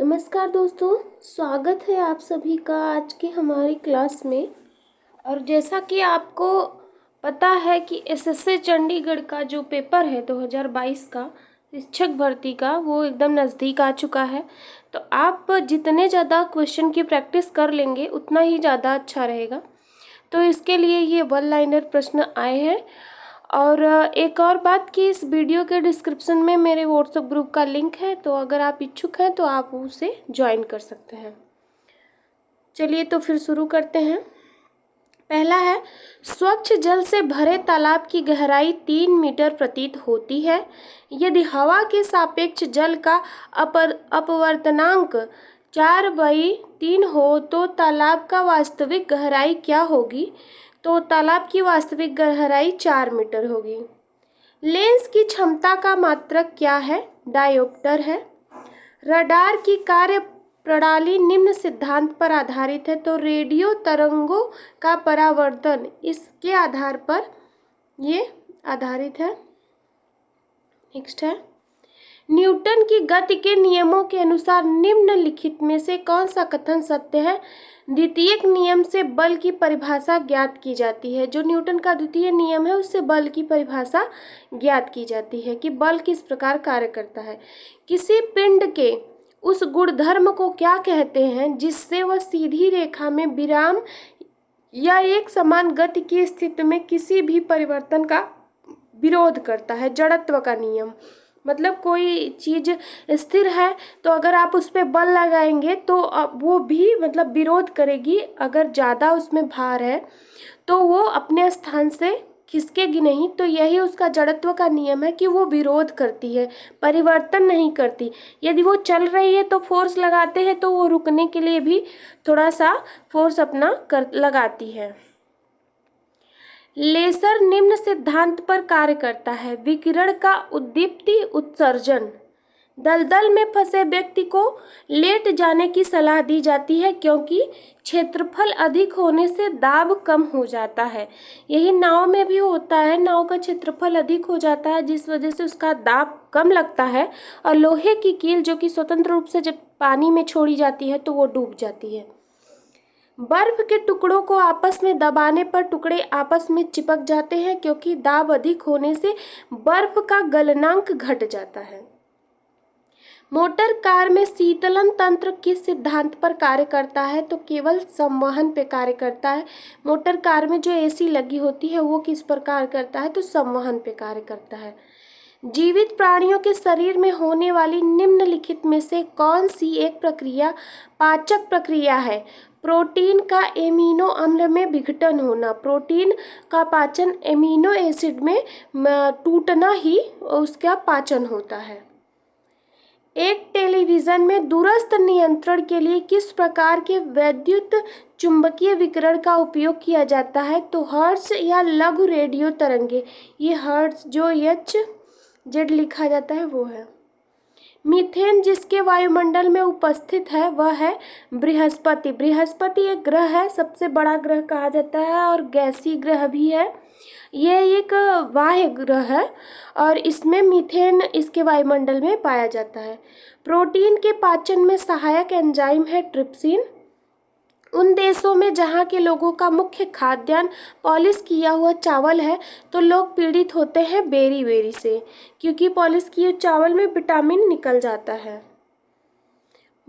नमस्कार दोस्तों, स्वागत है आप सभी का आज की हमारी क्लास में। और जैसा कि आपको पता है कि एसएससी चंडीगढ़ का जो पेपर है 2022 का शिक्षक भर्ती का, वो एकदम नज़दीक आ चुका है। तो आप जितने ज़्यादा क्वेश्चन की प्रैक्टिस कर लेंगे उतना ही ज़्यादा अच्छा रहेगा। तो इसके लिए ये वन लाइनर प्रश्न आए हैं। और एक और बात कि इस वीडियो के डिस्क्रिप्शन में मेरे व्हाट्सएप ग्रुप का लिंक है, तो अगर आप इच्छुक हैं तो आप उसे ज्वाइन कर सकते हैं। चलिए तो फिर शुरू करते हैं। पहला है, स्वच्छ जल से भरे तालाब की गहराई 3 मीटर प्रतीत होती है। यदि हवा के सापेक्ष जल का अपवर्तनांक 4/3 हो तो तालाब का वास्तविक गहराई क्या होगी? तो तालाब की वास्तविक गहराई 4 मीटर होगी। लेंस की क्षमता का मात्रक क्या है? डायोप्टर है। रडार की कार्य प्रणाली निम्न सिद्धांत पर आधारित है। तो रेडियो तरंगों का परावर्तन इसके आधार पर ये आधारित है। नेक्स्ट है, न्यूटन की गति के नियमों के अनुसार निम्नलिखित में से कौन सा कथन सत्य है? द्वितीयक नियम से बल की परिभाषा ज्ञात की जाती है। जो न्यूटन का द्वितीय नियम है उससे बल की परिभाषा ज्ञात की जाती है कि बल किस प्रकार कार्य करता है। किसी पिंड के उस गुणधर्म को क्या कहते हैं जिससे वह सीधी रेखा में विराम या एक समान गति की स्थिति में किसी भी परिवर्तन का विरोध करता है? जड़त्व का नियम। मतलब कोई चीज स्थिर है तो अगर आप उस पर बल लगाएंगे तो वो भी मतलब विरोध करेगी। अगर ज़्यादा उसमें भार है तो वो अपने स्थान से खिसकेगी नहीं। तो यही उसका जड़त्व का नियम है कि वो विरोध करती है, परिवर्तन नहीं करती। यदि वो चल रही है तो फोर्स लगाते हैं तो वो रुकने के लिए भी थोड़ा सा फोर्स अपना लगाती है। लेसर निम्न सिद्धांत पर कार्य करता है। विकिरण का उद्दीप्ति उत्सर्जन। दलदल में फंसे व्यक्ति को लेट जाने की सलाह दी जाती है क्योंकि क्षेत्रफल अधिक होने से दाब कम हो जाता है। यही नाव में भी होता है, नाव का क्षेत्रफल अधिक हो जाता है जिस वजह से उसका दाब कम लगता है और लोहे की कील जो कि स्वतंत्र रूप से जब पानी में छोड़ी जाती है तो वो डूब जाती है। बर्फ के टुकड़ों को आपस में दबाने पर टुकड़े आपस में चिपक जाते हैं क्योंकि दाब अधिक होने से बर्फ का गलनांक घट जाता है। मोटर कार में शीतलन तंत्र किस सिद्धांत पर कार्य करता है? तो केवल संवहन पे कार्य करता है। मोटर कार में जो एसी लगी होती है वो किस पर कार्य करता है? तो संवहन पे कार्य करता है। जीवित प्राणियों के शरीर में होने वाली निम्नलिखित में से कौन सी एक प्रक्रिया पाचक प्रक्रिया है? प्रोटीन का एमिनो अम्ल में विघटन होना। प्रोटीन का पाचन एमिनो एसिड में टूटना ही उसका पाचन होता है। एक टेलीविज़न में दूरस्थ नियंत्रण के लिए किस प्रकार के वैद्युत चुंबकीय विकिरण का उपयोग किया जाता है? तो हर्ट्ज या लघु रेडियो तरंगे। ये हर्ट्ज जो HZ लिखा जाता है वो है। मीथेन जिसके वायुमंडल में उपस्थित है वह है बृहस्पति। बृहस्पति एक ग्रह है, सबसे बड़ा ग्रह कहा जाता है और गैसीय ग्रह भी है। ये एक बाह्य ग्रह है और इसमें मीथेन इसके वायुमंडल में पाया जाता है। प्रोटीन के पाचन में सहायक एंजाइम है ट्रिप्सिन। उन देशों में जहाँ के लोगों का मुख्य खाद्यान्न पॉलिश किया हुआ चावल है तो लोग पीड़ित होते हैं बेरी से, क्योंकि पॉलिश किए चावल में विटामिन निकल जाता है।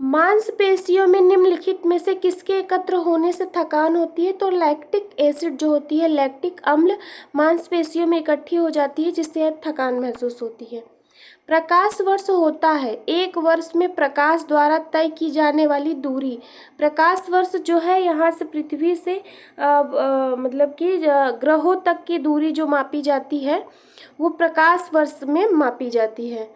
मांसपेशियों में निम्नलिखित में से किसके एकत्र होने से थकान होती है? तो लैक्टिक एसिड जो होती है, लैक्टिक अम्ल मांसपेशियों में इकट्ठी हो जाती है जिससे थकान महसूस होती है। प्रकाश वर्ष होता है एक वर्ष में प्रकाश द्वारा तय की जाने वाली दूरी। प्रकाश वर्ष जो है यहाँ से पृथ्वी से मतलब कि ग्रहों तक की दूरी जो मापी जाती है वो प्रकाश वर्ष में मापी जाती है।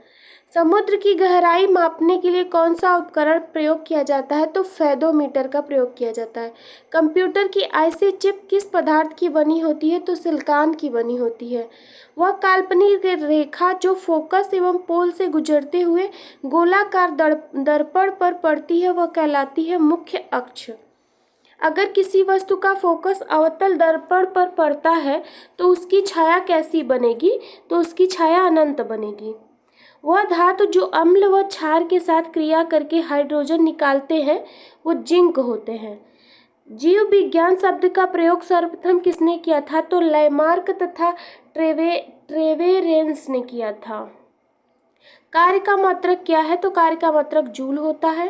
समुद्र की गहराई मापने के लिए कौन सा उपकरण प्रयोग किया जाता है? तो फेदोमीटर का प्रयोग किया जाता है। कंप्यूटर की आईसी चिप किस पदार्थ की बनी होती है? तो सिलिकॉन की बनी होती है। वह काल्पनिक रेखा जो फोकस एवं पोल से गुजरते हुए गोलाकार दर्पण पर पड़ती है वह कहलाती है मुख्य अक्ष। अगर किसी वस्तु का फोकस अवतल दर्पण पर पड़ता है तो उसकी छाया कैसी बनेगी? तो उसकी छाया अनंत बनेगी। वह धातु जो अम्ल व क्षार के साथ क्रिया करके हाइड्रोजन निकालते हैं वो जिंक होते हैं। जीव विज्ञान शब्द का प्रयोग सर्वप्रथम किसने किया था? तो लैमार्क तथा ट्रेवेरेंस ने किया था। कार्य का मात्रक क्या है? तो कार्य का मात्रक जूल होता है।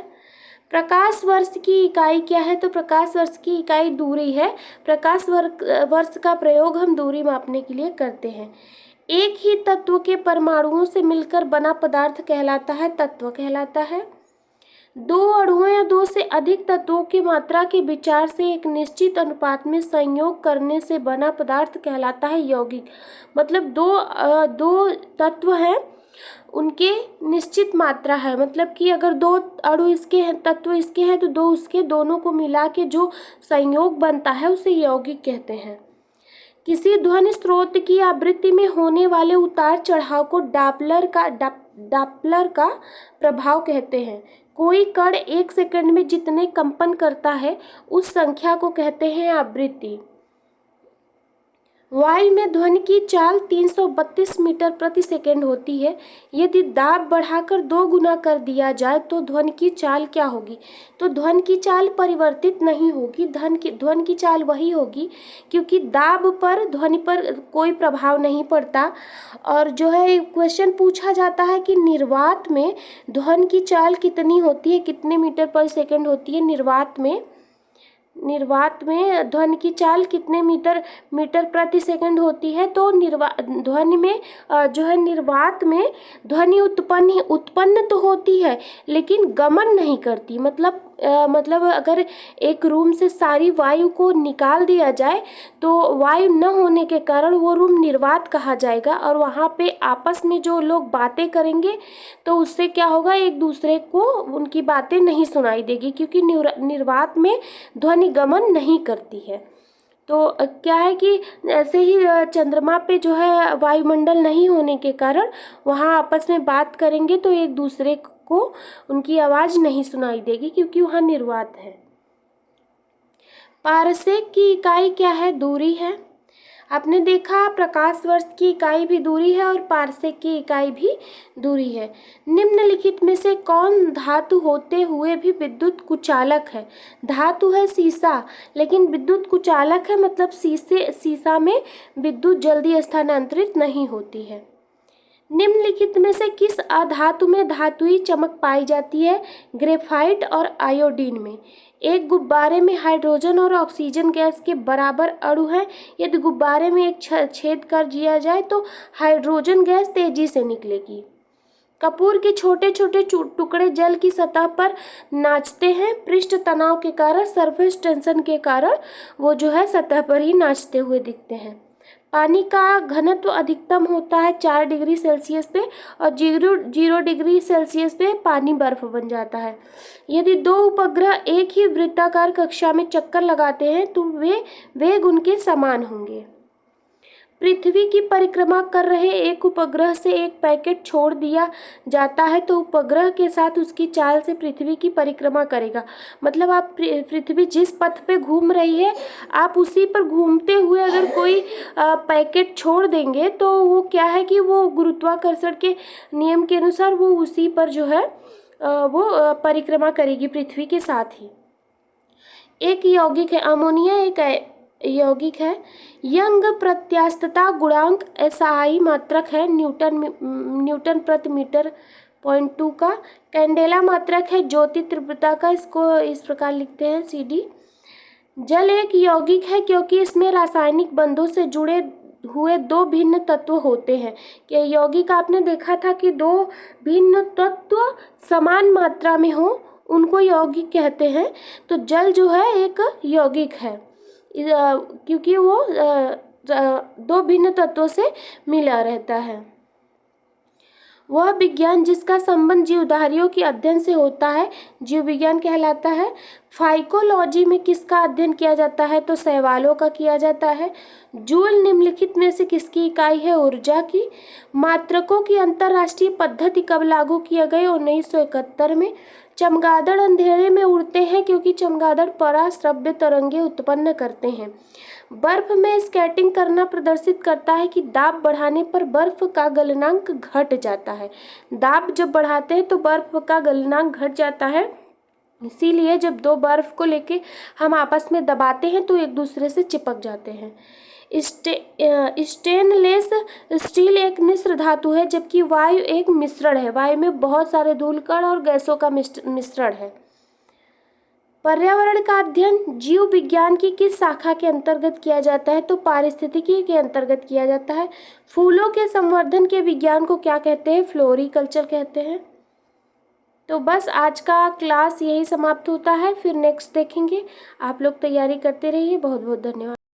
प्रकाश वर्ष की इकाई क्या है? तो प्रकाश वर्ष की इकाई दूरी है। प्रकाश वर्ष का प्रयोग हम दूरी मापने के लिए करते हैं। एक ही तत्व के परमाणुओं से मिलकर बना पदार्थ कहलाता है, तत्व कहलाता है। दो अणुओं या दो से अधिक तत्वों की मात्रा के विचार से एक निश्चित अनुपात में संयोग करने से बना पदार्थ कहलाता है यौगिक। मतलब दो तत्व हैं, उनके निश्चित मात्रा है, मतलब कि अगर दो अणु इसके हैं, तत्व इसके हैं, तो दो उसके, दोनों को मिला के जो संयोग बनता है उसे यौगिक कहते हैं। किसी ध्वनि स्रोत की आवृत्ति में होने वाले उतार चढ़ाव को डापलर का प्रभाव कहते हैं। कोई कण 1 सेकंड में जितने कंपन करता है उस संख्या को कहते हैं आवृत्ति। वायु में ध्वनि की चाल 332 मीटर प्रति सेकंड होती है। यदि दाब बढ़ाकर 2 गुना कर दिया जाए तो ध्वनि की चाल क्या होगी? तो ध्वनि की चाल परिवर्तित नहीं होगी, ध्वनि की चाल वही होगी, क्योंकि दाब पर ध्वनि पर कोई प्रभाव नहीं पड़ता। और जो है क्वेश्चन पूछा जाता है कि निर्वात में ध्वनि की चाल कितनी होती है, कितने मीटर पर सेकंड होती है? निर्वात में ध्वनि की चाल कितने मीटर प्रति सेकंड होती है? तो ध्वनि में जो है निर्वात में ध्वनि उत्पन्न तो होती है लेकिन गमन नहीं करती। मतलब अगर एक रूम से सारी वायु को निकाल दिया जाए तो वायु न होने के कारण वो रूम निर्वात कहा जाएगा, और वहाँ पे आपस में जो लोग बातें करेंगे तो उससे क्या होगा, एक दूसरे को उनकी बातें नहीं सुनाई देगी, क्योंकि निर्वात में ध्वनि गमन नहीं करती है। तो क्या है कि ऐसे ही चंद्रमा पे जो है वायुमंडल नहीं होने के कारण वहाँ आपस में बात करेंगे तो एक दूसरे को उनकी आवाज़ नहीं सुनाई देगी, क्योंकि वहाँ निर्वात है। पारसेक की इकाई क्या है? दूरी है। आपने देखा प्रकाश वर्ष की इकाई भी दूरी है और पारसेक की इकाई भी दूरी है। निम्नलिखित में से कौन धातु होते हुए भी विद्युत कुचालक है? धातु है शीशा, लेकिन विद्युत कुचालक है, मतलब शीशा में विद्युत जल्दी स्थानांतरित नहीं होती है। निम्नलिखित में से किस अधातु में धातुई चमक पाई जाती है? ग्रेफाइट और आयोडीन में। एक गुब्बारे में हाइड्रोजन और ऑक्सीजन गैस के बराबर अणु हैं। यदि गुब्बारे में एक छेद कर दिया जाए तो हाइड्रोजन गैस तेजी से निकलेगी। कपूर के छोटे छोटे टुकड़े जल की सतह पर नाचते हैं। पृष्ठ तनाव के कारण, सरफेस टेंशन के कारण वो जो है सतह पर ही नाचते हुए दिखते हैं। पानी का घनत्व अधिकतम होता है 4 डिग्री सेल्सियस पे, और 0 डिग्री सेल्सियस पे पानी बर्फ बन जाता है। यदि 2 उपग्रह एक ही वृत्ताकार कक्षा में चक्कर लगाते हैं तो वे वेग उनके समान होंगे। पृथ्वी की परिक्रमा कर रहे एक उपग्रह से एक पैकेट छोड़ दिया जाता है तो उपग्रह के साथ उसकी चाल से पृथ्वी की परिक्रमा करेगा। मतलब आप पृथ्वी जिस पथ पे घूम रही है आप उसी पर घूमते हुए अगर कोई पैकेट छोड़ देंगे तो वो क्या है कि वो गुरुत्वाकर्षण के नियम के अनुसार वो उसी पर जो है वो परिक्रमा करेगी पृथ्वी के साथ ही। एक यौगिक है अमोनिया, एक यौगिक है। यंग प्रत्यास्थता गुणांक SI मात्रक है न्यूटन प्रति मीटर 0.2 का। कैंडेला मात्रक है ज्योति तीव्रता का, इसको इस प्रकार लिखते हैं CD। जल एक यौगिक है क्योंकि इसमें रासायनिक बंधों से जुड़े हुए 2 भिन्न तत्व होते हैं। कि यौगिक आपने देखा था कि 2 भिन्न तत्व समान मात्रा में हो उनको यौगिक कहते हैं। तो जल जो है एक यौगिक है क्योंकि वो 2 भिन्न तत्वों से मिला रहता है। वह विज्ञान जिसका संबंध जीवधारियों के अध्ययन से होता है जीव विज्ञान कहलाता है। फाइकोलॉजी में किसका अध्ययन किया जाता है? तो शैवालों का किया जाता है। जूल निम्नलिखित में से किसकी इकाई है? ऊर्जा की। मात्रकों की अंतर्राष्ट्रीय पद्धति कब लागू किया गया? 1971 में। चमगादड़ अंधेरे में उड़ते हैं क्योंकि चमगादड़ पराश्रव्य तरंगे उत्पन्न करते हैं। बर्फ में स्केटिंग करना प्रदर्शित करता है कि दाब बढ़ाने पर बर्फ का गलनांक घट जाता है। दाब जब बढ़ाते हैं तो बर्फ का गलनांक घट जाता है, इसीलिए जब दो बर्फ को लेके हम आपस में दबाते हैं तो एक दूसरे से चिपक जाते हैं। स्टेनलेस स्टील एक मिश्र धातु है, जबकि वायु एक मिश्रण है। वायु में बहुत सारे धूलकण और गैसों का मिश्रण है। पर्यावरण का अध्ययन जीव विज्ञान की किस शाखा के अंतर्गत किया जाता है? तो पारिस्थितिकी के अंतर्गत किया जाता है। फूलों के संवर्धन के विज्ञान को क्या कहते हैं? फ्लोरिकल्चर कहते हैं। तो बस आज का क्लास यही समाप्त होता है, फिर नेक्स्ट देखेंगे। आप लोग तैयारी करते रहिए। बहुत बहुत धन्यवाद।